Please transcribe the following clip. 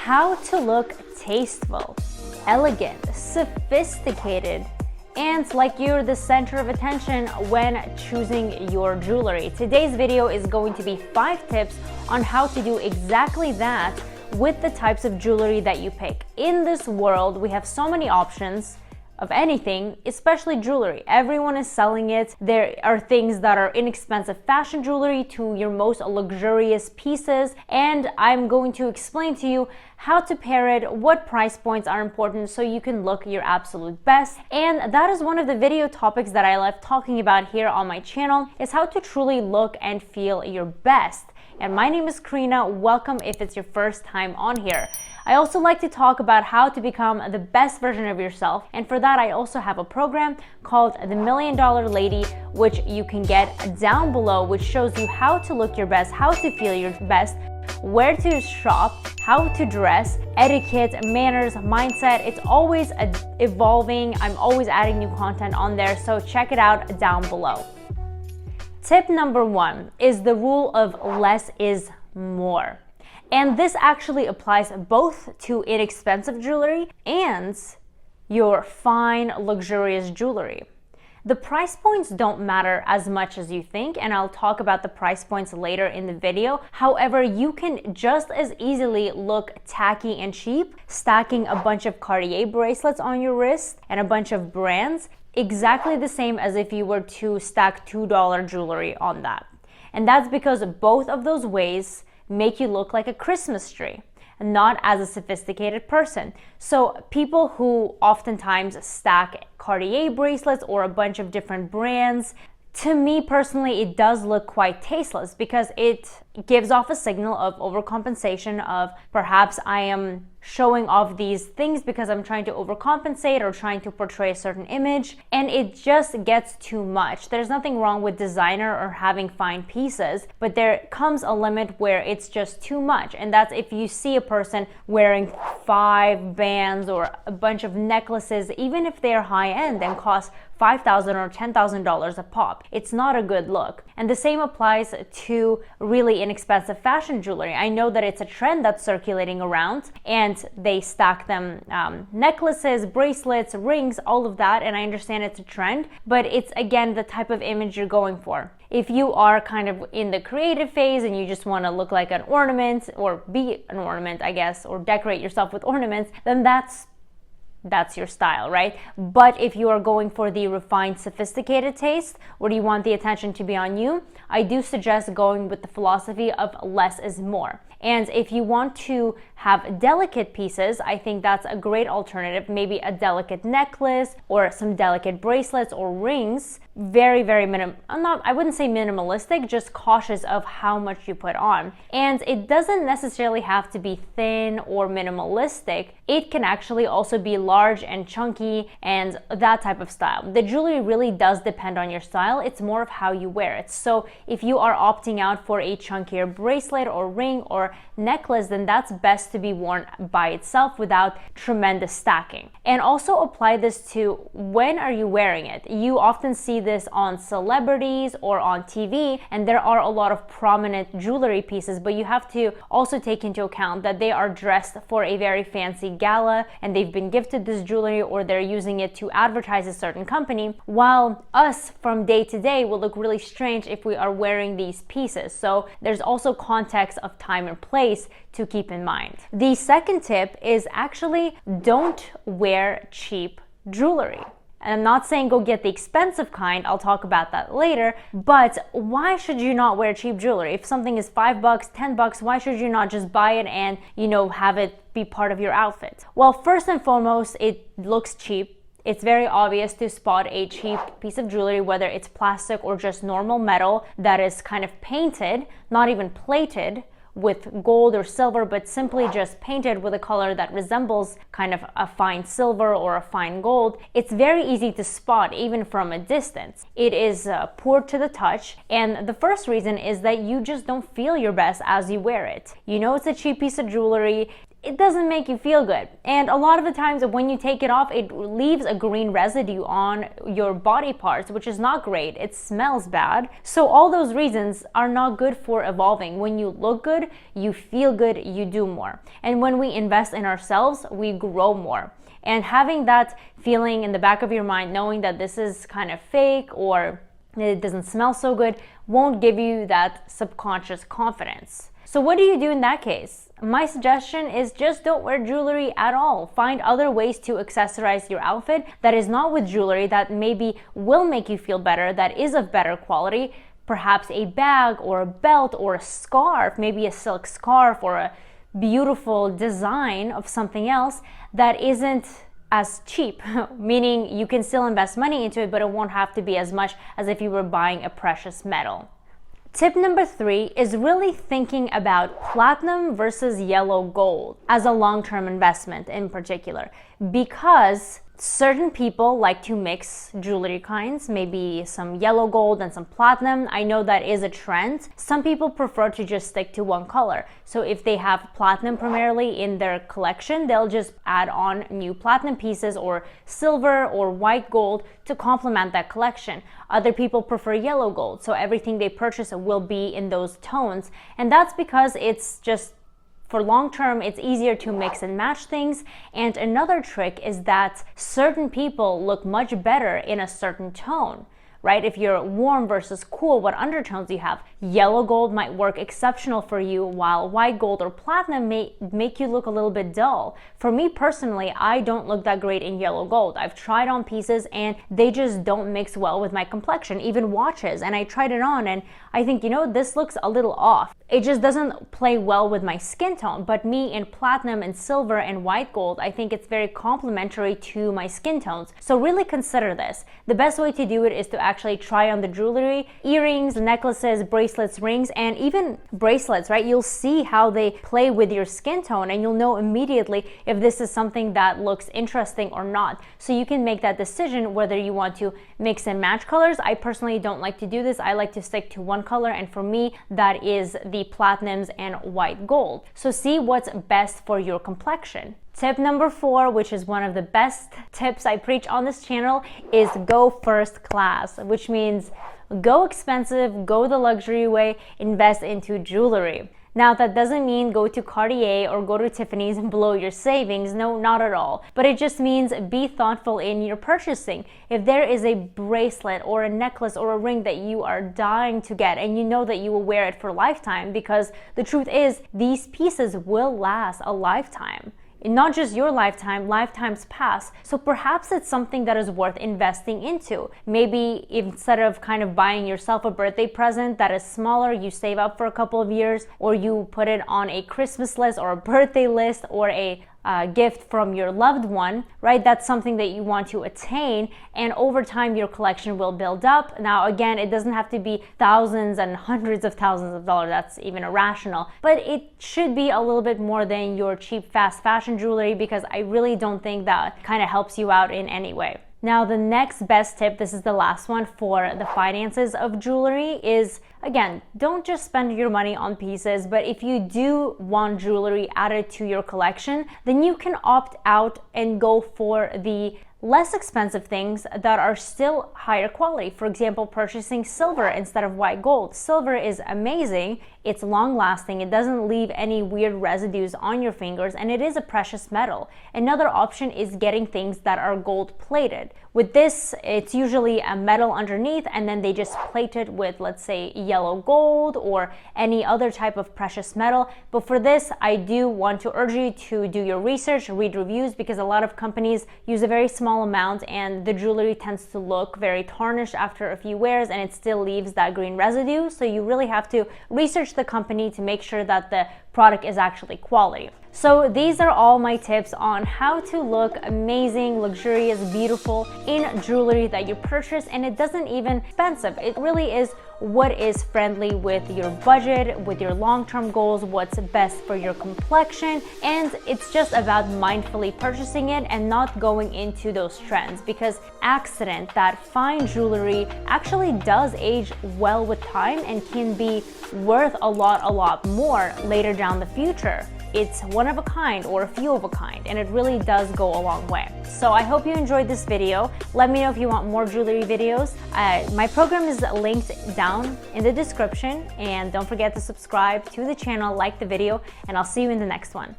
how to look tasteful, elegant, sophisticated, and like you're the center of attention when choosing your jewelry. Today's video is going to be 5 tips on how to do exactly that with the types of jewelry that you pick. In this world, we have so many options of anything, especially jewelry. Everyone is selling it. There are things that are inexpensive fashion jewelry to your most luxurious pieces, and I'm going to explain to you how to pair it, what price points are important so you can look your absolute best. And that is one of the video topics that I love talking about here on my channel, is how to truly look and feel your best. And my name is Karina. Welcome if it's your first time on here. I also like to talk about how to become the best version of yourself, and for that I also have a program called the $1 Million Lady, which you can get down below, which shows you how to look your best, how to feel your best, where to shop, how to dress, etiquette, manners, mindset. It's always evolving. I'm always adding new content on there, so check it out down below. Tip number 1 is the rule of less is more. And this actually applies both to inexpensive jewelry and your fine, luxurious jewelry. The price points don't matter as much as you think, and I'll talk about the price points later in the video. However, you can just as easily look tacky and cheap, stacking a bunch of Cartier bracelets on your wrist and a bunch of brands, exactly the same as if you were to stack $2 jewelry on that. And that's because both of those ways make you look like a Christmas tree, not as a sophisticated person. So people who oftentimes stack Cartier bracelets or a bunch of different brands, to me personally, it does look quite tasteless because it gives off a signal of overcompensation, of perhaps I am showing off these things because I'm trying to overcompensate or trying to portray a certain image, and it just gets too much. There's nothing wrong with designer or having fine pieces, but there comes a limit where it's just too much, and that's if you see a person wearing 5 bands or a bunch of necklaces, even if they're high-end and cost $5,000 or $10,000 a pop. It's not a good look. And the same applies to really inexpensive fashion jewelry. I know that it's a trend that's circulating around, and they stack them necklaces, bracelets, rings, all of that, and I understand it's a trend, but it's again the type of image you're going for. If you are kind of in the creative phase and you just want to look like an ornament or be an ornament, I guess, or decorate yourself with ornaments, then that's your style, right? But if you are going for the refined, sophisticated taste, where you want the attention to be on you, I do suggest going with the philosophy of less is more. And if you want to have delicate pieces, I think that's a great alternative. Maybe a delicate necklace or some delicate bracelets or rings. Very, very I wouldn't say minimalistic, just cautious of how much you put on. And it doesn't necessarily have to be thin or minimalistic. It can actually also be large and chunky and that type of style. The jewelry really does depend on your style. It's more of how you wear it. So if you are opting out for a chunkier bracelet or ring or necklace, then that's best to be worn by itself without tremendous stacking. And also apply this to when are you wearing it. You often see this on celebrities or on TV, and there are a lot of prominent jewelry pieces, but you have to also take into account that they are dressed for a very fancy gala and they've been gifted this jewelry, or they're using it to advertise a certain company, while us from day to day will look really strange if we are wearing these pieces. So there's also context of time and place to keep in mind. The second tip is actually don't wear cheap jewelry. And I'm not saying go get the expensive kind, I'll talk about that later, but why should you not wear cheap jewelry? If something is $5, $10, why should you not just buy it and, have it be part of your outfit? Well, first and foremost, it looks cheap. It's very obvious to spot a cheap piece of jewelry, whether it's plastic or just normal metal that is kind of painted, not even plated, with gold or silver, but simply just painted with a color that resembles kind of a fine silver or a fine gold. It's very easy to spot even from a distance. It is poor to the touch, and the first reason is that you just don't feel your best as you wear it. You know it's a cheap piece of jewelry. it doesn't make you feel good. And a lot of the times when you take it off, it leaves a green residue on your body parts, which is not great. It smells bad. So all those reasons are not good for evolving. When you look good, you feel good, you do more. And when we invest in ourselves, we grow more. And having that feeling in the back of your mind, knowing that this is kind of fake or it doesn't smell so good, won't give you that subconscious confidence. So what do you do in that case? My suggestion is just don't wear jewelry at all. Find other ways to accessorize your outfit that is not with jewelry, that maybe will make you feel better, that is of better quality. Perhaps a bag or a belt or a scarf, maybe a silk scarf or a beautiful design of something else that isn't as cheap, meaning you can still invest money into it, but it won't have to be as much as if you were buying a precious metal. Tip number 3 is really thinking about platinum versus yellow gold as a long-term investment in particular, because certain people like to mix jewelry kinds, maybe some yellow gold and some platinum. I know that is a trend. Some people prefer to just stick to one color. So if they have platinum primarily in their collection, they'll just add on new platinum pieces or silver or white gold to complement that collection. Other people prefer yellow gold, so everything they purchase will be in those tones. And that's because it's just, for long term, it's easier to mix and match things. And another trick is that certain people look much better in a certain tone, right? If you're warm versus cool, what undertones you have. Yellow gold might work exceptional for you, while white gold or platinum may make you look a little bit dull. For me personally, I don't look that great in yellow gold. I've tried on pieces and they just don't mix well with my complexion, even watches. And I tried it on and I think, you know, this looks a little off. It just doesn't play well with my skin tone. But me in platinum and silver and white gold, I think it's very complementary to my skin tones. So really consider this. The best way to do it is to actually try on the jewelry, earrings, necklaces, bracelets, rings, and even bracelets, right? You'll see how they play with your skin tone and you'll know immediately if this is something that looks interesting or not. So you can make that decision whether you want to mix and match colors. I personally don't like to do this. I like to stick to one color, and for me, that is the platinums and white gold. So see what's best for your complexion. Tip number 4, which is one of the best tips I preach on this channel, is go first class, which means go expensive, go the luxury way, invest into jewelry. Now, that doesn't mean go to Cartier or go to Tiffany's and blow your savings. No, not at all. But it just means be thoughtful in your purchasing. If there is a bracelet or a necklace or a ring that you are dying to get and you know that you will wear it for a lifetime, because the truth is these pieces will last a lifetime. Not just your lifetime, lifetimes past. So perhaps it's something that is worth investing into. Maybe instead of kind of buying yourself a birthday present that is smaller, you save up for a couple of years, or you put it on a Christmas list or a birthday list or a gift from your loved one, right? That's something that you want to attain, and over time your collection will build up. Now again, it doesn't have to be thousands and hundreds of thousands of dollars, that's even irrational, but it should be a little bit more than your cheap fast fashion jewelry, because I really don't think that kind of helps you out in any way. Now, the next best tip, this is the last one for the finances of jewelry, is again, don't just spend your money on pieces, but if you do want jewelry added to your collection, then you can opt out and go for the less expensive things that are still higher quality. For example, purchasing silver instead of white gold. Silver is amazing, it's long lasting, it doesn't leave any weird residues on your fingers, and it is a precious metal. Another option is getting things that are gold plated. With this, it's usually a metal underneath and then they just plate it with, let's say, yellow gold or any other type of precious metal. But for this, I do want to urge you to do your research, read reviews, because a lot of companies use a very small amount and the jewelry tends to look very tarnished after a few wears and it still leaves that green residue. So you really have to research the company to make sure that the product is actually quality. So these are all my tips on how to look amazing, luxurious, beautiful in jewelry that you purchase, and it doesn't even expensive. It really is what is friendly with your budget, with your long-term goals, what's best for your complexion, and it's just about mindfully purchasing it and not going into those trends, because accident, that fine jewelry actually does age well with time and can be worth a lot more later down the future. it's one of a kind or a few of a kind, and it really does go a long way. So I hope you enjoyed this video. Let me know if you want more jewelry videos. My program is linked down in the description, and don't forget to subscribe to the channel, like the video, and I'll see you in the next one.